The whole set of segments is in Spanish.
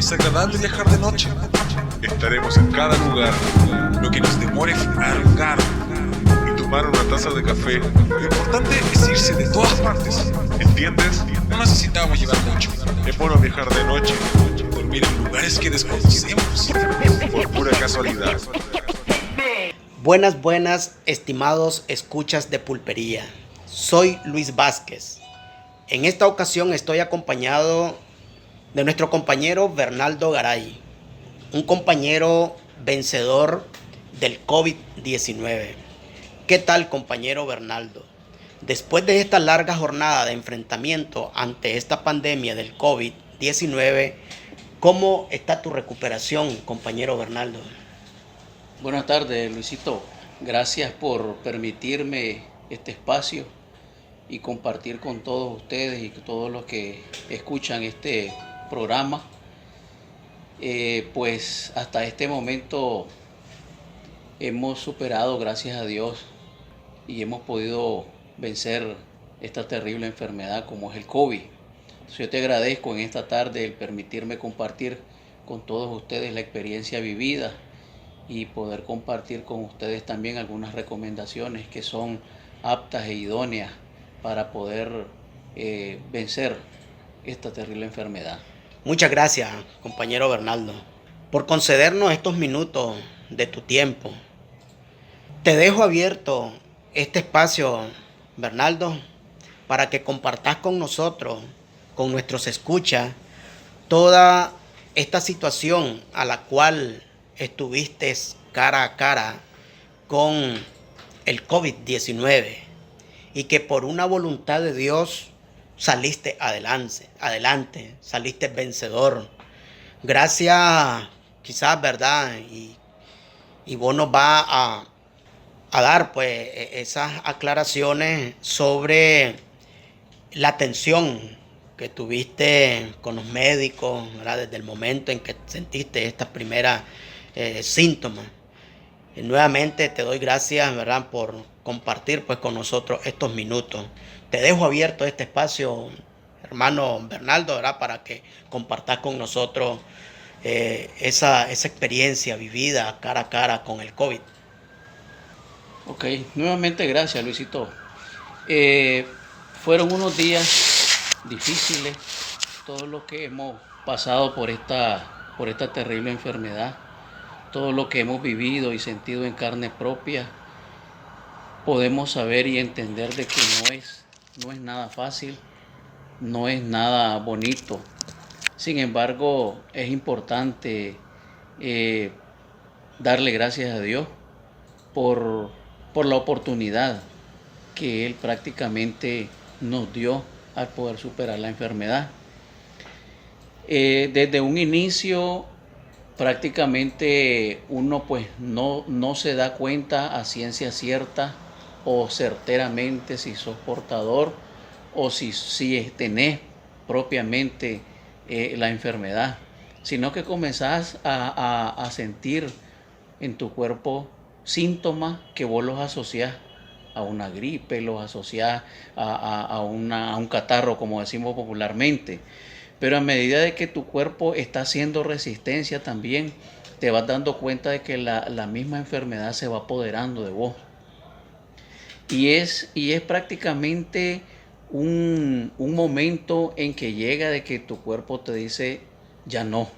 Es agradable viajar de noche. Estaremos en cada lugar, lo que nos demore arrancar y tomar una taza de café. Lo importante es irse de todas partes. ¿Entiendes? No necesitamos llevar mucho. Es bueno viajar de noche, dormir en lugares que desconocemos, por pura casualidad. Buenas, estimados escuchas de Pulpería. Soy Luis Vázquez. En esta ocasión estoy acompañado de nuestro compañero Bernaldo Garay, un compañero vencedor del COVID-19. ¿Qué tal, compañero Bernaldo? Después de esta larga jornada de enfrentamiento ante esta pandemia del COVID-19, ¿cómo está tu recuperación, compañero Bernaldo? Buenas tardes, Luisito. Gracias por permitirme este espacio y compartir con todos ustedes y todos los que escuchan este programa. Pues hasta este momento hemos superado, gracias a Dios, y hemos podido vencer esta terrible enfermedad como es el COVID. Entonces, yo te agradezco en esta tarde el permitirme compartir con todos ustedes la experiencia vivida y poder compartir con ustedes también algunas recomendaciones que son aptas e idóneas para poder vencer esta terrible enfermedad. Muchas gracias, compañero Bernaldo, por concedernos estos minutos de tu tiempo. Te dejo abierto este espacio, Bernaldo, para que compartas con nosotros, con nuestros escuchas, toda esta situación a la cual estuviste cara a cara con el COVID-19 y que por una voluntad de Dios saliste adelante, saliste vencedor. Gracias, quizás, ¿verdad? Y vos nos vas a dar pues esas aclaraciones sobre la atención que tuviste con los médicos, ¿verdad? Desde el momento en que sentiste estas primeras síntomas. Y nuevamente te doy gracias, ¿verdad?, por compartir pues con nosotros estos minutos. Te dejo abierto este espacio, hermano Bernaldo, ¿verdad?, para que compartas con nosotros esa experiencia vivida cara a cara con el COVID. Ok, nuevamente gracias, Luisito. Fueron unos días difíciles, todos los que hemos pasado por esta terrible enfermedad, todo lo que hemos vivido y sentido en carne propia, podemos saber y entender de que no es nada fácil, no es nada bonito. Sin embargo, es importante darle gracias a Dios por la oportunidad que Él prácticamente nos dio al poder superar la enfermedad. Desde un inicio prácticamente uno pues no se da cuenta a ciencia cierta o certeramente si sos portador o si tenés propiamente la enfermedad, sino que comenzás a sentir en tu cuerpo síntomas que vos los asociás a una gripe, los asociás a un catarro, como decimos popularmente. Pero a medida de que tu cuerpo está haciendo resistencia también, te vas dando cuenta de que la misma enfermedad se va apoderando de vos. Y es prácticamente un momento en que llega de que tu cuerpo te dice, ya no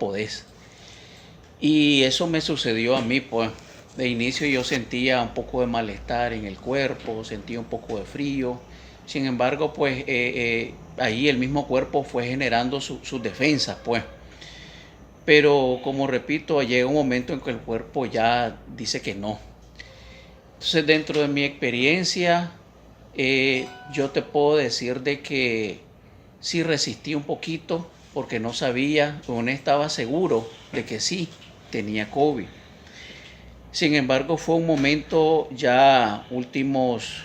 podés. Y eso me sucedió a mí, pues. De inicio yo sentía un poco de malestar en el cuerpo, sentía un poco de frío. Sin embargo, pues ahí el mismo cuerpo fue generando sus defensas, pues. Pero como repito, llega un momento en que el cuerpo ya dice que no. Entonces, dentro de mi experiencia, yo te puedo decir de que sí resistí un poquito porque no sabía o no estaba seguro de que sí tenía COVID. Sin embargo, fue un momento ya últimos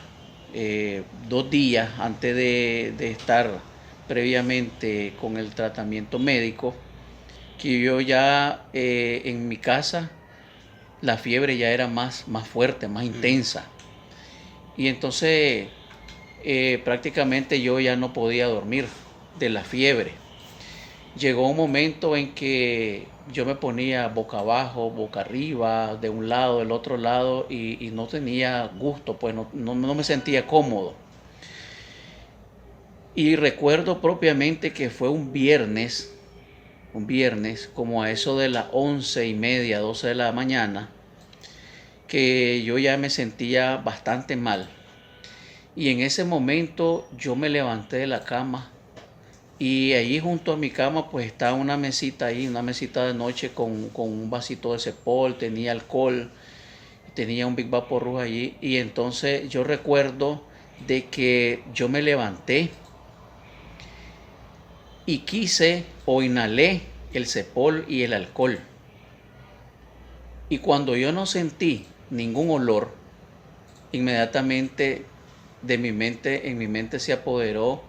2 días antes de estar previamente con el tratamiento médico, que yo ya en mi casa la fiebre ya era más fuerte, más intensa. Y entonces prácticamente yo ya no podía dormir de la fiebre. Llegó un momento en que yo me ponía boca abajo, boca arriba, de un lado, del otro lado, y no tenía gusto, pues no me sentía cómodo. Y recuerdo propiamente que fue un viernes, como a eso de las 11:30, 12 de la mañana, que yo ya me sentía bastante mal. Y en ese momento yo me levanté de la cama y allí junto a mi cama pues estaba una mesita ahí, una mesita de noche con un vasito de cepol, tenía alcohol, tenía un Big Vaporub allí. Y entonces yo recuerdo de que yo me levanté y quise o inhalé el cepol y el alcohol. Y cuando yo no sentí ningún olor, inmediatamente en mi mente se apoderó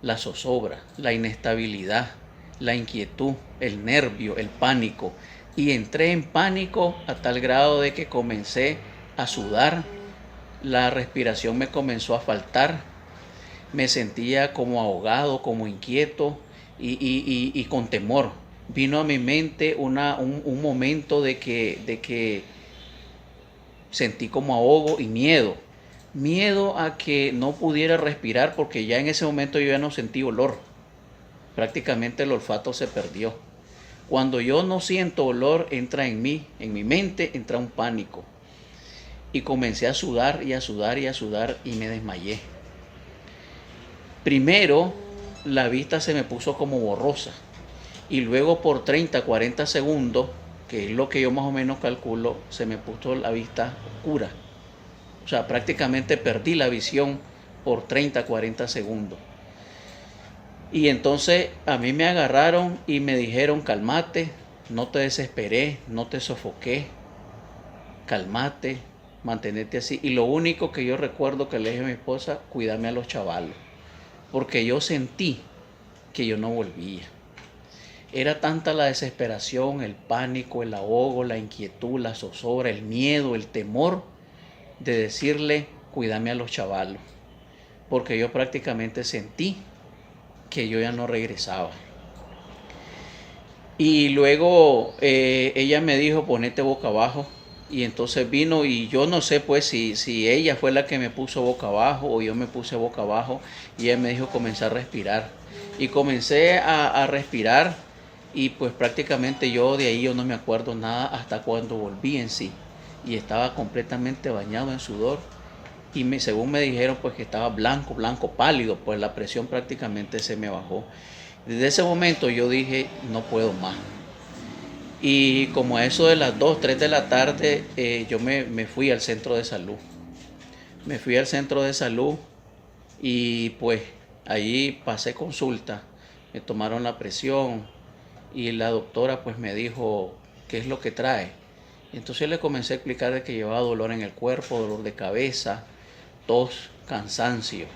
la zozobra, la inestabilidad, la inquietud, el nervio, el pánico. Y entré en pánico a tal grado de que comencé a sudar, la respiración me comenzó a faltar, me sentía como ahogado, como inquieto y con temor. Vino a mi mente un momento de que sentí como ahogo y miedo. Miedo a que no pudiera respirar porque ya en ese momento yo ya no sentí olor. Prácticamente el olfato se perdió. Cuando yo no siento olor, entra en mí, en mi mente, entra un pánico. Y comencé a sudar y a sudar y a sudar y me desmayé. Primero, la vista se me puso como borrosa. Y luego por 30, 40 segundos, que es lo que yo más o menos calculo, se me puso la vista oscura. O sea, prácticamente perdí la visión por 30, 40 segundos. Y entonces a mí me agarraron y me dijeron, cálmate, no te desesperé, no te sofoqué, cálmate, mantenete así. Y lo único que yo recuerdo que le dije a mi esposa, cuídame a los chavalos, porque yo sentí que yo no volvía. Era tanta la desesperación, el pánico, el ahogo, la inquietud, la zozobra, el miedo, el temor de decirle, cuídame a los chavalos, porque yo prácticamente sentí que yo ya no regresaba. Y luego ella me dijo, ponete boca abajo. Y entonces vino y yo no sé pues si ella fue la que me puso boca abajo o yo me puse boca abajo. Y ella me dijo, comenzar a respirar. Y comencé a respirar y pues prácticamente yo de ahí yo no me acuerdo nada hasta cuando volví en sí. Y estaba completamente bañado en sudor. Y según me dijeron pues que estaba blanco, blanco, pálido, pues la presión prácticamente se me bajó. Desde ese momento yo dije, no puedo más. Y como a eso de las 2, 3 de la tarde, yo me fui al centro de salud. Me fui al centro de salud y pues allí pasé consulta, me tomaron la presión y la doctora pues me dijo, ¿qué es lo que trae? Entonces le comencé a explicar de que llevaba dolor en el cuerpo, dolor de cabeza, tos, cansancio.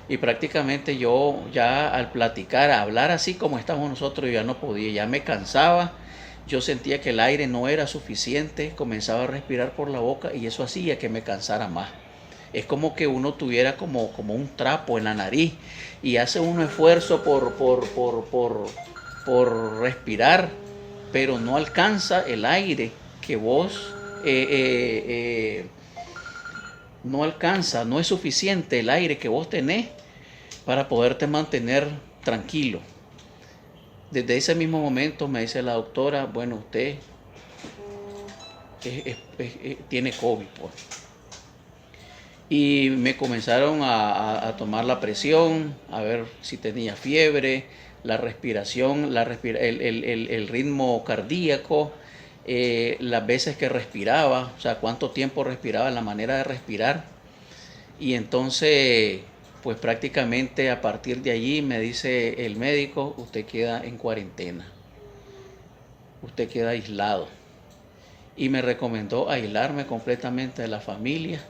Y prácticamente yo ya al platicar, a hablar así como estamos nosotros, yo ya no podía, ya me cansaba. Yo sentía que el aire no era suficiente, comenzaba a respirar por la boca y eso hacía que me cansara más. Es como que uno tuviera como un trapo en la nariz y hace un esfuerzo por respirar, pero no alcanza el aire que vos no alcanza, no es suficiente el aire que vos tenés para poderte mantener tranquilo. Desde ese mismo momento me dice la doctora, bueno, usted tiene COVID, pues. Y me comenzaron a tomar la presión, a ver si tenía fiebre, la respiración, el ritmo cardíaco, las veces que respiraba, o sea, cuánto tiempo respiraba, la manera de respirar. Y entonces, pues prácticamente a partir de allí me dice el médico, usted queda en cuarentena, usted queda aislado. Y me recomendó aislarme completamente de la familia,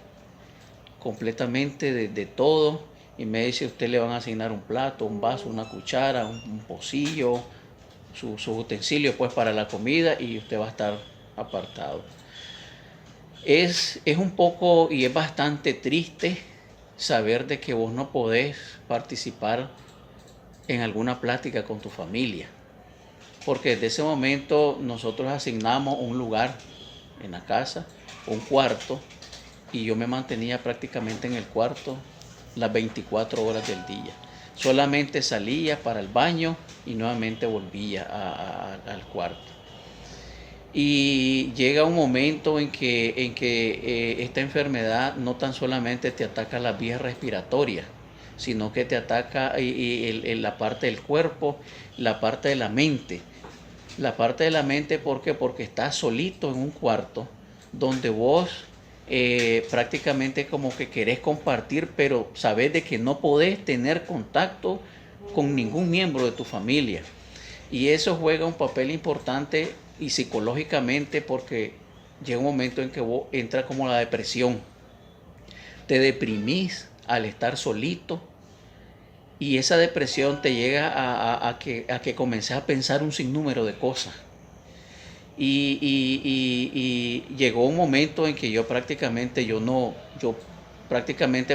completamente de todo. Y me dice, usted le van a asignar un plato, un vaso, una cuchara, un pocillo, sus utensilios pues para la comida y usted va a estar apartado. Es un poco y es bastante triste saber de que vos no podés participar en alguna plática con tu familia. Porque desde ese momento nosotros asignamos un lugar en la casa, un cuarto, y yo me mantenía prácticamente en el cuarto las 24 horas del día. Solamente salía para el baño y nuevamente volvía al cuarto. Y llega un momento en que esta enfermedad no tan solamente te ataca las vías respiratorias, sino que te ataca la parte del cuerpo, la parte de la mente. La parte de la mente, ¿por qué? Porque estás solito en un cuarto donde vos prácticamente como que querés compartir, pero sabés de que no podés tener contacto con ningún miembro de tu familia. Y eso juega un papel importante y psicológicamente, porque llega un momento en que vos entras como la depresión. Te deprimís al estar solito y esa depresión te llega a que comences a pensar un sinnúmero de cosas. Y llegó un momento en que yo prácticamente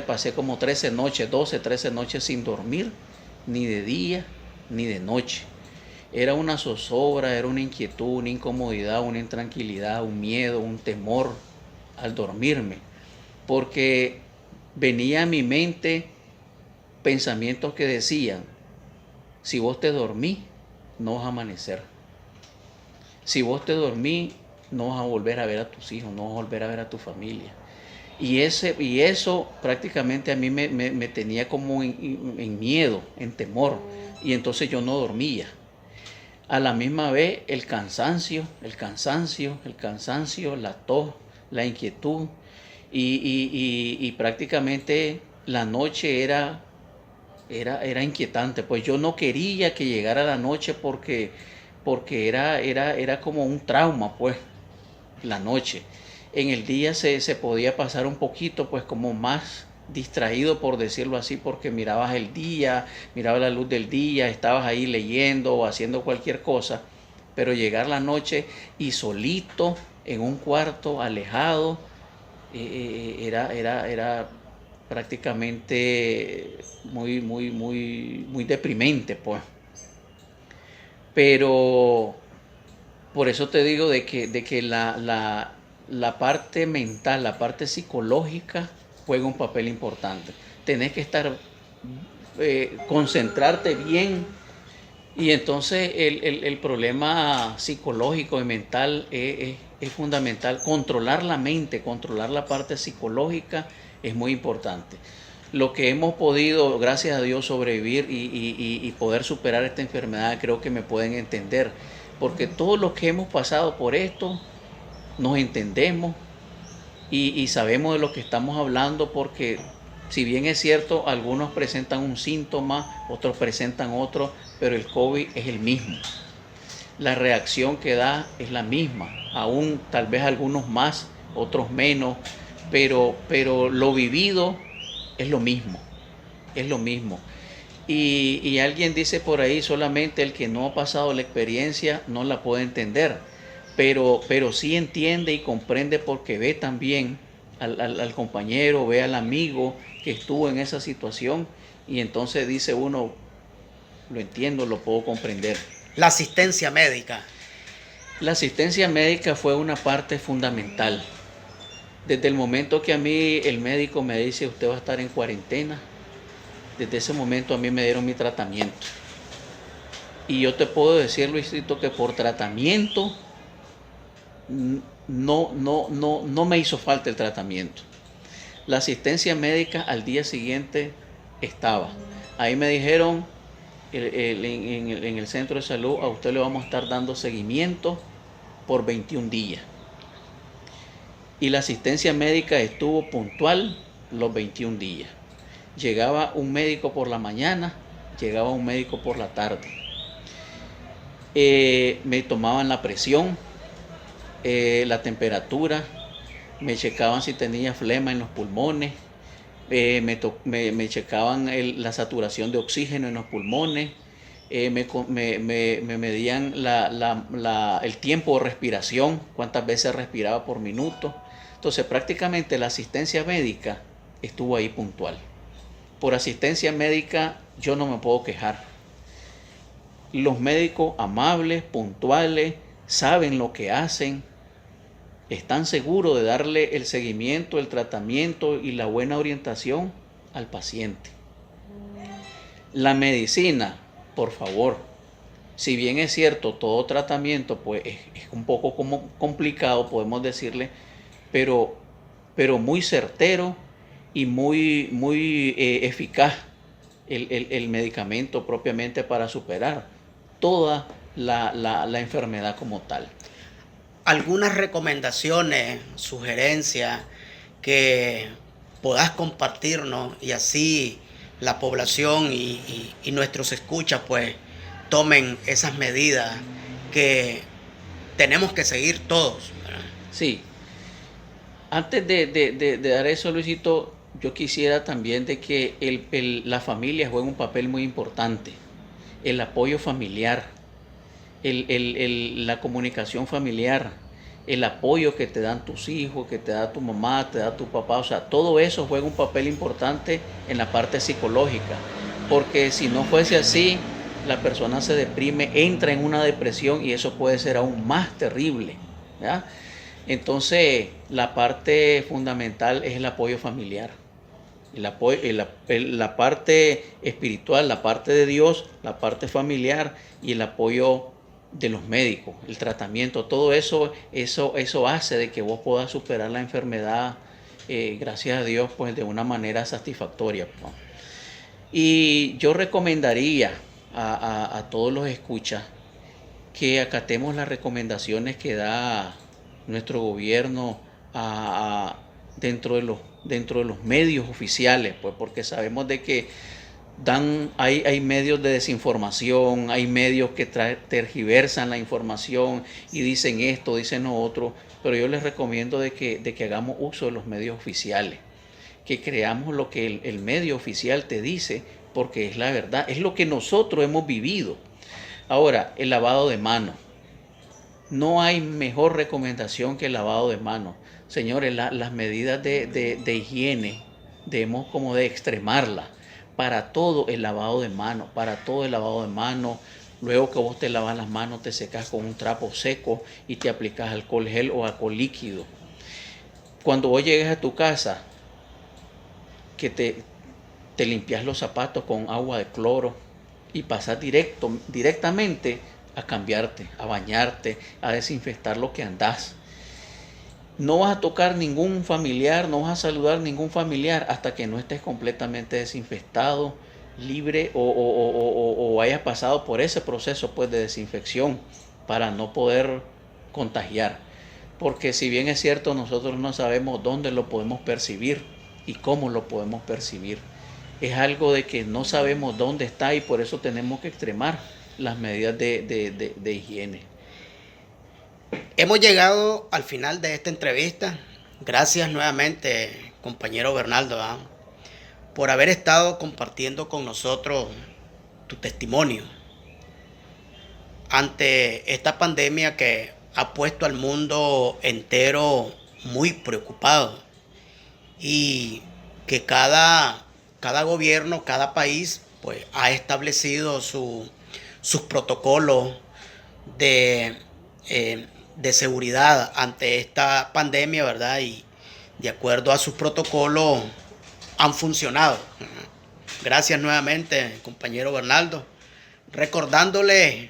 pasé como 13 noches sin dormir, ni de día ni de noche. Era una zozobra, era una inquietud, una incomodidad, una intranquilidad, un miedo, un temor al dormirme, porque venía a mi mente pensamientos que decían: si vos te dormís, no vas a amanecer. Si vos te dormís, no vas a volver a ver a tus hijos, no vas a volver a ver a tu familia. Y eso prácticamente a mí me tenía como en miedo, en temor, y entonces yo no dormía. A la misma vez el cansancio, la tos, la inquietud, y prácticamente la noche era inquietante. Pues yo no quería que llegara la noche porque era como un trauma, pues, la noche. En el día se podía pasar un poquito, pues, como más distraído, por decirlo así, porque mirabas el día, mirabas la luz del día, estabas ahí leyendo o haciendo cualquier cosa, pero llegar la noche y solito en un cuarto, alejado, era prácticamente muy deprimente, pues. Pero por eso te digo de que la parte mental, la parte psicológica juega un papel importante. Tenés que estar, concentrarte bien, y entonces el problema psicológico y mental es fundamental. Controlar la mente, controlar la parte psicológica es muy importante. Lo que hemos podido, gracias a Dios, sobrevivir y poder superar esta enfermedad, creo que me pueden entender, porque todos los que hemos pasado por esto nos entendemos y sabemos de lo que estamos hablando, porque si bien es cierto, algunos presentan un síntoma, otros presentan otro, pero el COVID es el mismo. La reacción que da es la misma, aún tal vez algunos más, otros menos, pero lo vivido es lo mismo, es lo mismo. Y alguien dice por ahí: solamente el que no ha pasado la experiencia no la puede entender, pero sí entiende y comprende, porque ve también al compañero, ve al amigo que estuvo en esa situación, y entonces dice uno: lo entiendo, lo puedo comprender. La asistencia médica. La asistencia médica fue una parte fundamental. Desde el momento que a mí el médico me dice: usted va a estar en cuarentena, desde ese momento a mí me dieron mi tratamiento. Y yo te puedo decir, Luisito, que por tratamiento no me hizo falta el tratamiento. La asistencia médica al día siguiente estaba. Ahí me dijeron en el centro de salud: a usted le vamos a estar dando seguimiento por 21 días. Y la asistencia médica estuvo puntual los 21 días. Llegaba un médico por la mañana, llegaba un médico por la tarde. Me tomaban la presión, la temperatura, me checaban si tenía flema en los pulmones, me checaban la saturación de oxígeno en los pulmones, me medían el tiempo de respiración, cuántas veces respiraba por minuto. Entonces prácticamente la asistencia médica estuvo ahí puntual. Por asistencia médica yo no me puedo quejar. Los médicos amables, puntuales, saben lo que hacen, están seguros de darle el seguimiento, el tratamiento y la buena orientación al paciente. La medicina, por favor, si bien es cierto, todo tratamiento pues, es un poco como complicado, podemos decirle, pero muy certero y muy eficaz el medicamento propiamente para superar toda la enfermedad como tal. Algunas recomendaciones, sugerencias que puedas compartirnos y así la población y nuestros escuchas pues tomen esas medidas que tenemos que seguir todos, ¿verdad? Sí. Antes de dar eso, Luisito, yo quisiera también de que la familia juegue un papel muy importante. El apoyo familiar, la comunicación familiar, el apoyo que te dan tus hijos, que te da tu mamá, te da tu papá, o sea, todo eso juega un papel importante en la parte psicológica, porque si no fuese así, la persona se deprime, entra en una depresión y eso puede ser aún más terrible, ¿ya? Entonces, la parte fundamental es el apoyo familiar. La parte espiritual, la parte de Dios, la parte familiar y el apoyo de los médicos, el tratamiento, todo eso hace de que vos puedas superar la enfermedad, gracias a Dios, pues de una manera satisfactoria, ¿no? Y yo recomendaría a todos los escuchas que acatemos las recomendaciones que da nuestro gobierno dentro de los medios oficiales, pues porque sabemos de que hay medios de desinformación, hay medios que tergiversan la información y dicen esto, dicen lo otro, pero yo les recomiendo de que hagamos uso de los medios oficiales, que creamos lo que el medio oficial te dice, porque es la verdad, es lo que nosotros hemos vivido. Ahora, el lavado de manos. No hay mejor recomendación que el lavado de manos. Señores, las medidas de higiene debemos como de extremarlas para todo el lavado de manos, Luego que vos te lavas las manos, te secas con un trapo seco y te aplicas alcohol gel o alcohol líquido. Cuando vos llegues a tu casa, que te limpias los zapatos con agua de cloro y pasas directamente a cambiarte, a bañarte, a desinfectar lo que andás. No vas a tocar ningún familiar, no vas a saludar ningún familiar hasta que no estés completamente desinfectado, libre o hayas pasado por ese proceso pues, de desinfección para no poder contagiar. Porque si bien es cierto, nosotros no sabemos dónde lo podemos percibir y cómo lo podemos percibir. Es algo de que no sabemos dónde está y por eso tenemos que extremar las medidas de higiene. Hemos llegado al final de esta entrevista. Gracias nuevamente, compañero Bernaldo, por haber estado compartiendo con nosotros tu testimonio ante esta pandemia que ha puesto al mundo entero muy preocupado y que cada gobierno, cada país pues ha establecido sus protocolos de seguridad ante esta pandemia, ¿verdad? Y de acuerdo a sus protocolos han funcionado. Gracias nuevamente, compañero Bernaldo. Recordándole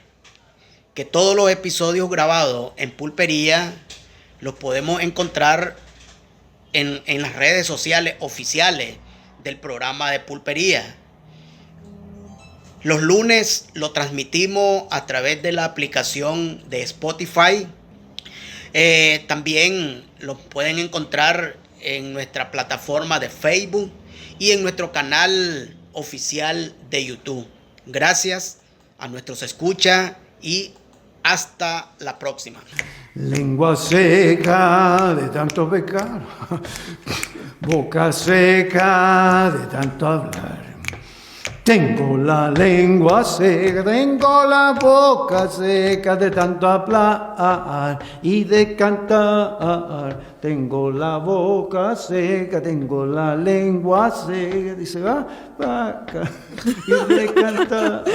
que todos los episodios grabados en Pulpería los podemos encontrar en las redes sociales oficiales del programa de Pulpería. Los lunes lo transmitimos a través de la aplicación de Spotify. También lo pueden encontrar en nuestra plataforma de Facebook y en nuestro canal oficial de YouTube. Gracias a nuestros escuchas y hasta la próxima. Lengua seca de tanto pecar, boca seca de tanto hablar. Tengo la lengua seca, tengo la boca seca de tanto hablar y de cantar. Tengo la boca seca, tengo la lengua seca, dice va, y de cantar.